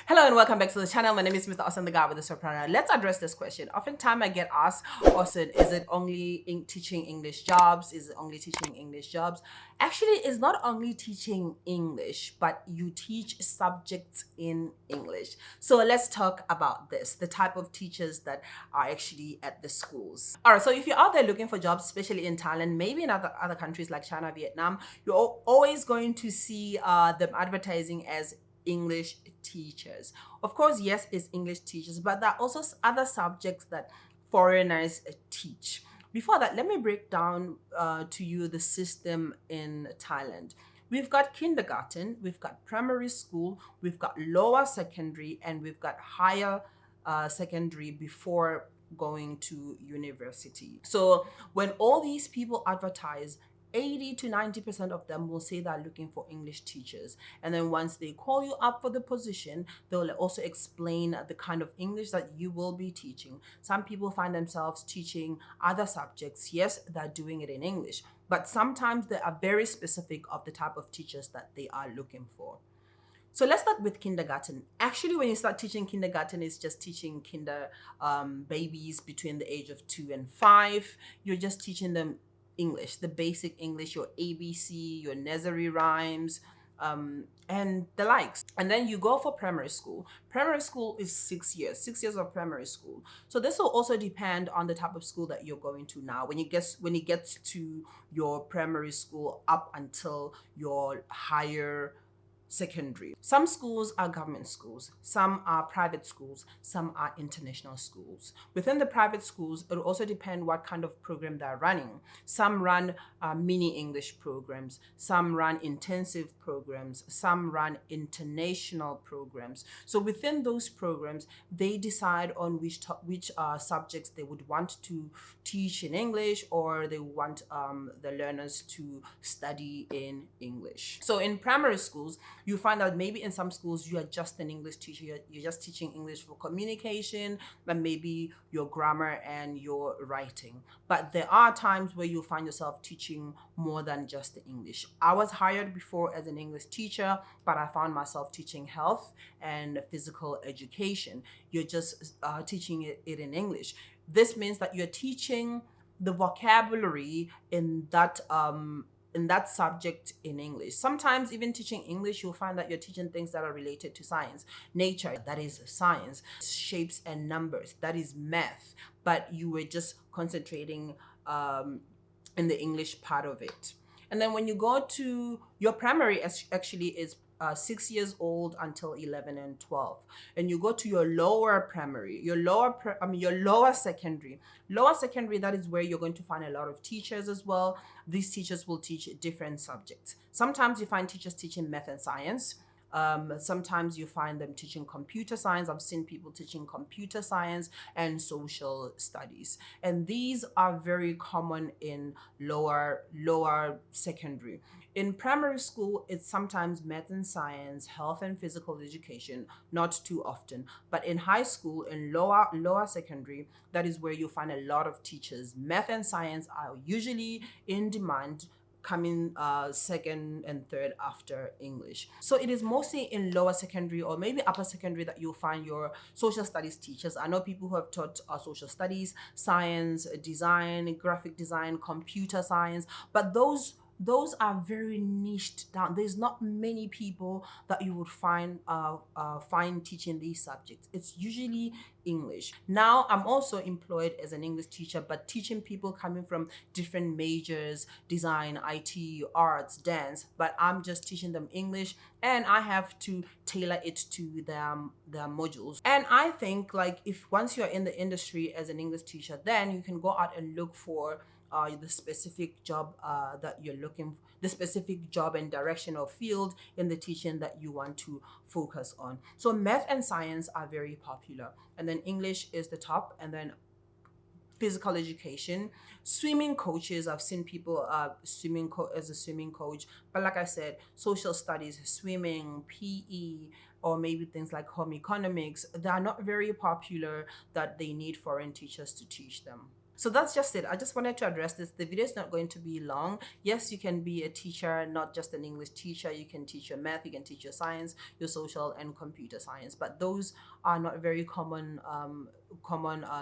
Hello and welcome back to the channel. My name is Mr. Austin, the guy with the soprano. Let's address this question. Oftentimes I get asked, Austin, is it only teaching English jobs? Is it only teaching English jobs? Actually, it's not only teaching English, but you teach subjects in English. So let's talk about this, the type of teachers that are actually at the schools. All right, so if you're out there looking for jobs, especially in Thailand, maybe in other countries like China, Vietnam, you're always going to see them advertising as English teachers. Of course, yes, it's English teachers, but there are also other subjects that foreigners teach. Before that, let me break down to you the system in Thailand. We've got kindergarten, we've got primary school, we've got lower secondary, and we've got higher secondary before going to university. So when all these people advertise, 80 to 90% of them will say they're looking for English teachers. And then once they call you up for the position, they'll also explain the kind of English that you will be teaching. Some people find themselves teaching other subjects. Yes, they're doing it in English, but sometimes they are very specific of the type of teachers that they are looking for. So let's start with kindergarten. Actually, when you start teaching kindergarten, it's just teaching babies between the age of 2 and 5. You're just teaching them English, the basic English, your ABC, your nursery rhymes, and the likes. And then you go for primary school. Primary school is 6 years of primary school. So this will also depend on the type of school that you're going to now. When it gets to your primary school up until your higher secondary. Some schools are government schools, some are private schools, some are international schools. Within the private schools, it will also depend what kind of program they're running. Some run mini English programs, some run intensive programs, some run international programs. So within those programs, they decide on which subjects they would want to teach in English, or they want the learners to study in English. So in primary schools, you find that maybe in some schools you are just an English teacher, you're just teaching English for communication, but maybe your grammar and your writing. But there are times where you find yourself teaching more than just the English. I was hired before as an English teacher, but I found myself teaching health and physical education. You're just teaching it in English. This means that you're teaching the vocabulary in that subject in English. Sometimes even teaching English, you'll find that you're teaching things that are related to science. Nature, that is science. Shapes and numbers, that is math. But you were just concentrating in the English part of it. And then when you go to your primary, actually is 6 years old until 11 and 12, and you go to your lower primary, your lower secondary. Lower secondary, that is where you're going to find a lot of teachers as well. These teachers will teach different subjects. Sometimes you find teachers teaching math and science. Sometimes you find them teaching computer science. I've seen people teaching computer science and social studies. And these are very common in lower secondary. In primary school, it's sometimes math and science, health and physical education, not too often. But in high school, in lower secondary, that is where you find a lot of teachers. Math and science are usually in demand, coming second and third after English. So it is mostly in lower secondary or maybe upper secondary that you'll find your social studies teachers. I know people who have taught social studies, science, design, graphic design, computer science, but those are very niched down. There's not many people that you would find teaching these subjects. It's usually English. Now I'm also employed as an English teacher, but teaching people coming from different majors, design, IT, arts, dance, but I'm just teaching them English, and I have to tailor it to their modules. And I think, like, if once you're in the industry as an English teacher, then you can go out and look for the specific job that you're looking, the specific job and direction or field in the teaching that you want to focus on. So math and science are very popular, and then English is the top, and then physical education, swimming coaches. I've seen people as a swimming coach, but like I said, social studies, swimming, PE, or maybe things like home economics, they are not very popular that they need foreign teachers to teach them. So that's just it. I just wanted to address this. The video is not going to be long. Yes, you can be a teacher, not just an English teacher. You can teach your math, you can teach your science, your social and computer science. But those are not very common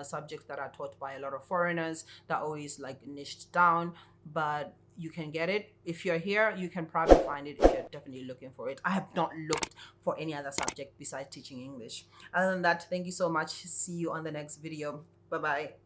subjects that are taught by a lot of foreigners. That are always like niched down. But you can get it. If you're here, you can probably find it if you're definitely looking for it. I have not looked for any other subject besides teaching English. Other than that, thank you so much. See you on the next video. Bye bye.